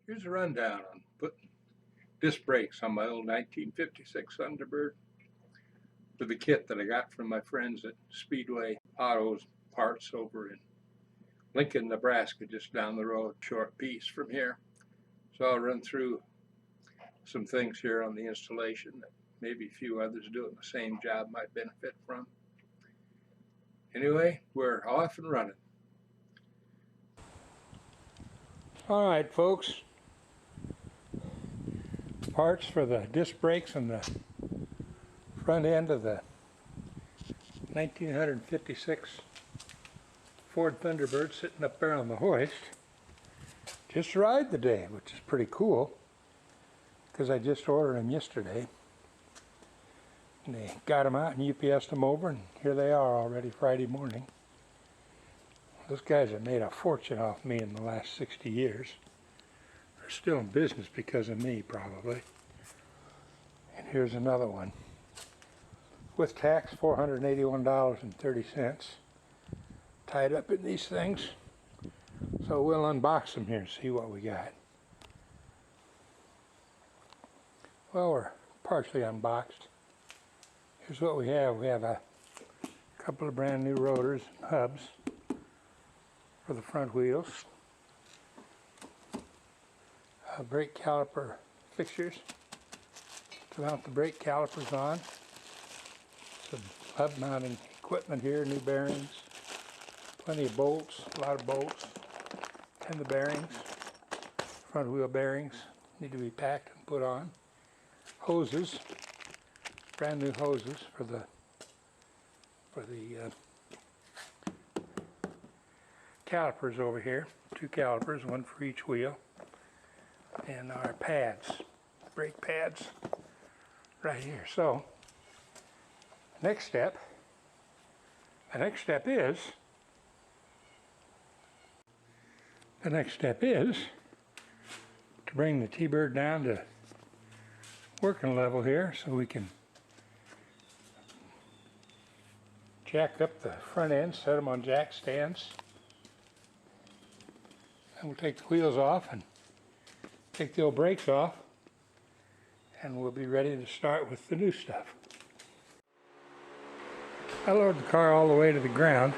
Here's a rundown on putting disc brakes on my old 1956 Thunderbird with a kit that I got from my friends at Speedway Autos Parts over in Lincoln, Nebraska, just down the road, short piece from here. So I'll run through some things here on the installation that maybe a few others doing the same job might benefit from. Anyway, we're off and running. All right, folks. Parts for the disc brakes on the front end of the 1956 Ford Thunderbird sitting up there on the hoist. Just arrived today, which is pretty cool because I just ordered them yesterday. And they got them out and UPS'd them over, and here they are already Friday morning. Those guys have made a fortune off me in the last 60 years. They're still in business because of me, probably. And here's another one. With tax, $481.30. Tied up in these things. So we'll unbox them here and see what we got. Well, we're partially unboxed. Here's what we have. We have a couple of brand new rotors and hubs for the front wheels. Brake caliper fixtures to mount the brake calipers on. Some hub mounting equipment here, new bearings, plenty of bolts, a lot of bolts, and the bearings, front wheel bearings need to be packed and put on. Hoses, brand new hoses for the calipers over here. 2 calipers, one for each wheel. And our pads, brake pads, right here. So, the next step is to bring the T-Bird down to working level here so we can jack up the front ends, set them on jack stands. And we'll take the wheels off and take the old brakes off, and we'll be ready to start with the new stuff. I lowered the car all the way to the ground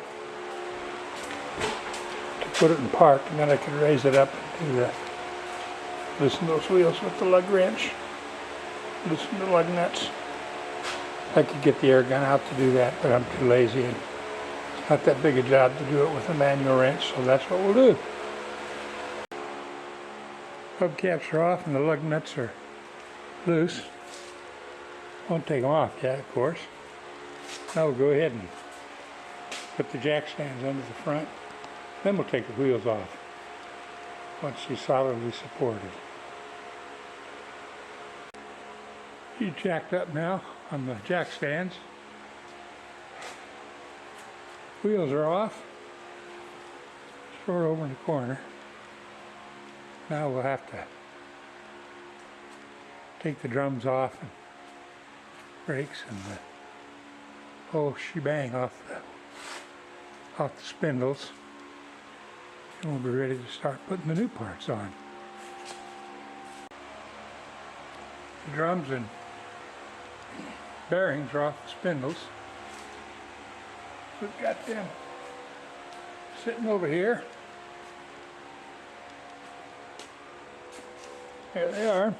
to put it in park, and then I could raise it up and loosen those wheels with the lug wrench, loosen the lug nuts. I could get the air gun out to do that, but I'm too lazy, and it's not that big a job to do it with a manual wrench, so that's what we'll do. Hubcaps are off and the lug nuts are loose. Won't take them off yet, of course. Now we'll go ahead and put the jack stands under the front. Then we'll take the wheels off once she's solidly supported. She's jacked up now on the jack stands. Wheels are off. Short over in the corner. Now we'll have to take the drums off and brakes and the whole shebang off the spindles, and we'll be ready to start putting the new parts on. The drums and bearings are off the spindles. We've got them sitting over here. There they are.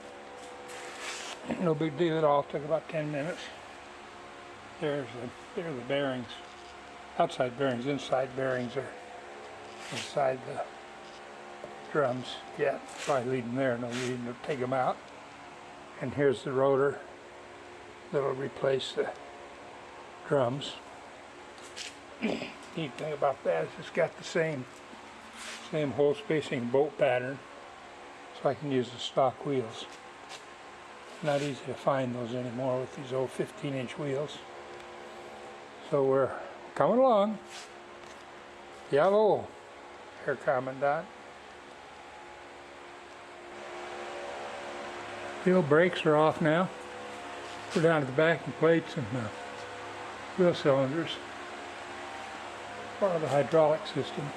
No big deal at all. Took about 10 minutes. There are the bearings. Outside bearings. Inside bearings are inside the drums. Yeah, probably leave them there. No need to take them out. And here's the rotor that'll replace the drums. Neat thing about that is it's got the same hole spacing bolt pattern. So I can use the stock wheels. Not easy to find those anymore with these old 15-inch wheels. So we're coming along. Yellow, Herr Commandant. The old brakes are off now. We're down to the backing plates and the wheel cylinders. Part of the hydraulic system.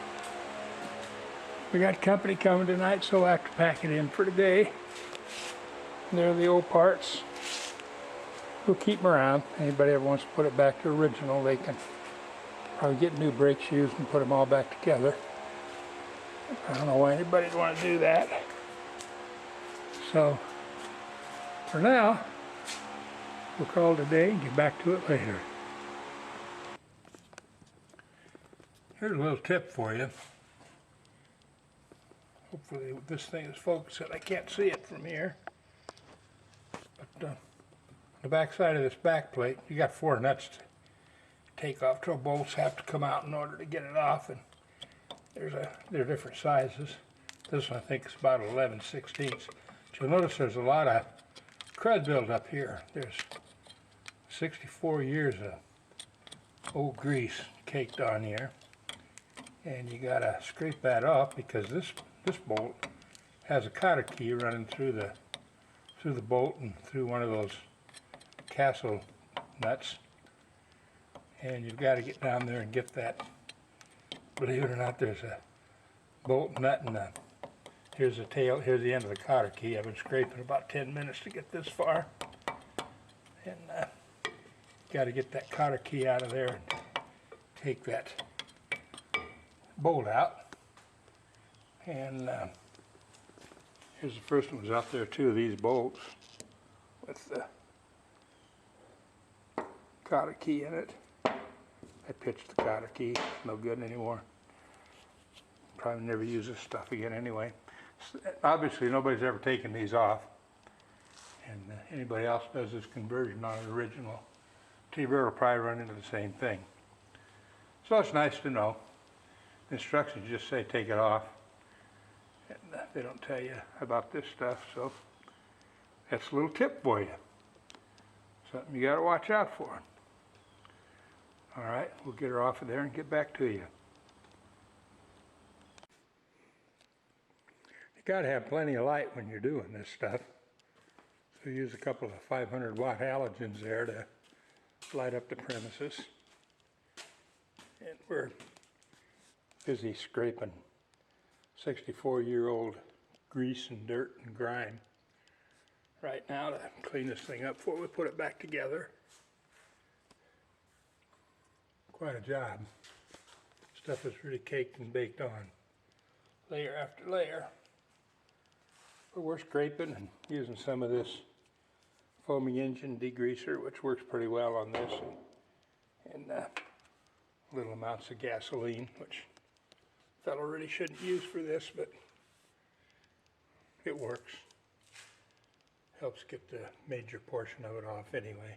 We got company coming tonight, so I have to pack it in for today. There are the old parts. We'll keep them around. Anybody ever wants to put it back to original, they can probably get new brake shoes and put them all back together. I don't know why anybody'd want to do that. So, for now, we'll call it a day and get back to it later. Here's a little tip for you. Hopefully this thing is focused. I can't see it from here. But on the back side of this back plate, you got 4 nuts to take off. 12 bolts have to come out in order to get it off, and they're different sizes. This one I think is about 11/16. But you'll notice there's a lot of crud built up here. There's 64 years of old grease caked on here, and you gotta scrape that off because this bolt has a cotter key running through the bolt and through one of those castle nuts, and you've got to get down there and get that. Believe it or not, there's a bolt nut and here's the tail, here's the end of the cotter key. I've been scraping about 10 minutes to get this far, and got to get that cotter key out of there and take that bolt out. And here's the first one. Was out there, 2 of these bolts with the cotter key in it. I pitched the cotter key. It's no good anymore. Probably never use this stuff again anyway. Obviously nobody's ever taken these off, and anybody else does this conversion on an original T-Bird will probably run into the same thing. So it's nice to know. The instructions just say take it off, and they don't tell you about this stuff, so that's a little tip for you. Something you got to watch out for. All right, we'll get her off of there and get back to you. You got to have plenty of light when you're doing this stuff. So use a couple of 500-watt halogens there to light up the premises. And we're busy scraping 64-year-old grease and dirt and grime right now to clean this thing up before we put it back together. Quite a job. Stuff is really caked and baked on, layer after layer. But we're scraping and using some of this foaming engine degreaser, which works pretty well on this, and little amounts of gasoline, which a fellow really shouldn't use for this, but it works. Helps get the major portion of it off anyway.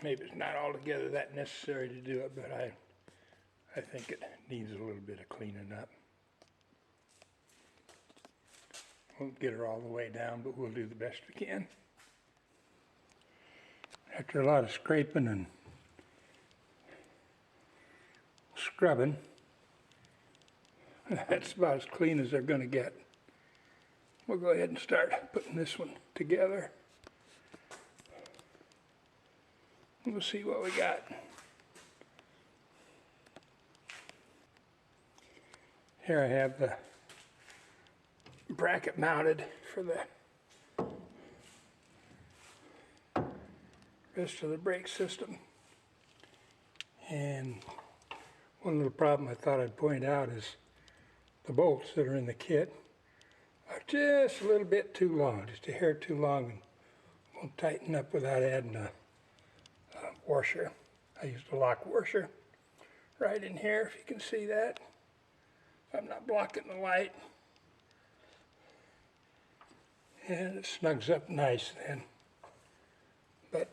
Maybe it's not altogether that necessary to do it, but I think it needs a little bit of cleaning up. Won't get her all the way down, but we'll do the best we can. After a lot of scraping and scrubbing, that's about as clean as they're going to get. We'll go ahead and start putting this one together. We'll see what we got. Here I have the bracket mounted for the rest of the brake system. And one little problem I thought I'd point out is the bolts that are in the kit are just a little bit too long, just a hair too long, and won't tighten up without adding a washer. I used a lock washer right in here, if you can see that. I'm not blocking the light. And it snugs up nice then. But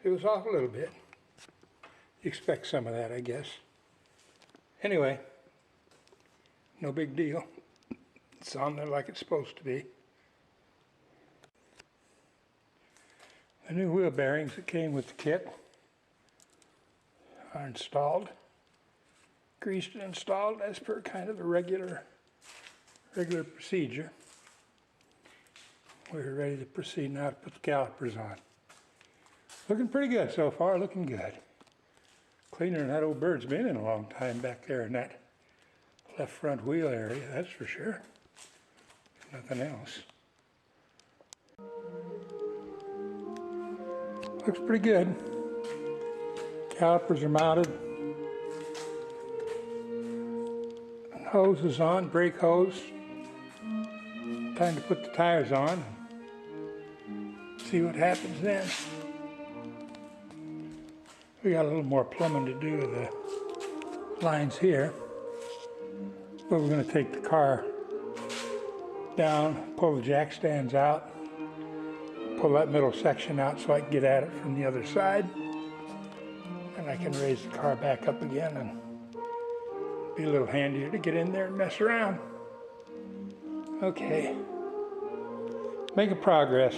it was off a little bit. You expect some of that, I guess. Anyway, no big deal. It's on there like it's supposed to be. The new wheel bearings that came with the kit are installed, greased and installed as per kind of the regular procedure. We're ready to proceed now to put the calipers on. Looking pretty good so far, looking good. Cleaner than that old bird's been in a long time back there in that left front wheel area, that's for sure. Nothing else. Looks pretty good. Calipers are mounted. Hose is on, brake hose. Time to put the tires on. See what happens then. We got a little more plumbing to do with the lines here. But we're going to take the car down, pull the jack stands out, pull that middle section out so I can get at it from the other side. And I can raise the car back up again and be a little handier to get in there and mess around. Okay. Making progress.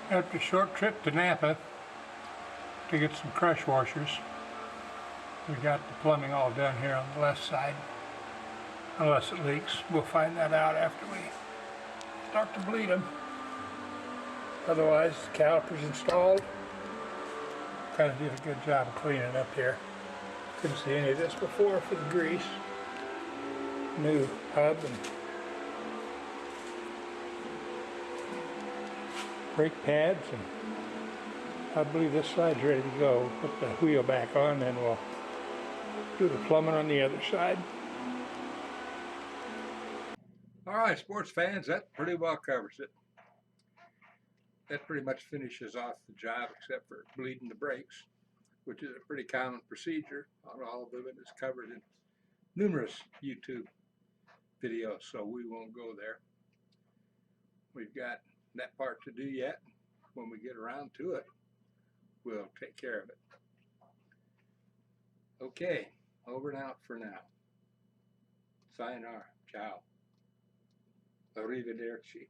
After a short trip to Napa to get some crush washers, we got the plumbing all done here on the left side. Unless it leaks, we'll find that out after we start to bleed them. Otherwise, the caliper's installed. Kind of did a good job of cleaning up here. Couldn't see any of this before for the grease. New hub and brake pads, and I believe this side's ready to go. Put the wheel back on, then we'll do the plumbing on the other side. All right, sports fans, that pretty well covers it. That pretty much finishes off the job, except for bleeding the brakes, which is a pretty common procedure. All of it is covered in numerous YouTube videos, so we won't go there. We've got that part to do yet. When we get around to it, we'll take care of it. Okay, over and out for now. Sayonara. Ciao. Arrivederci.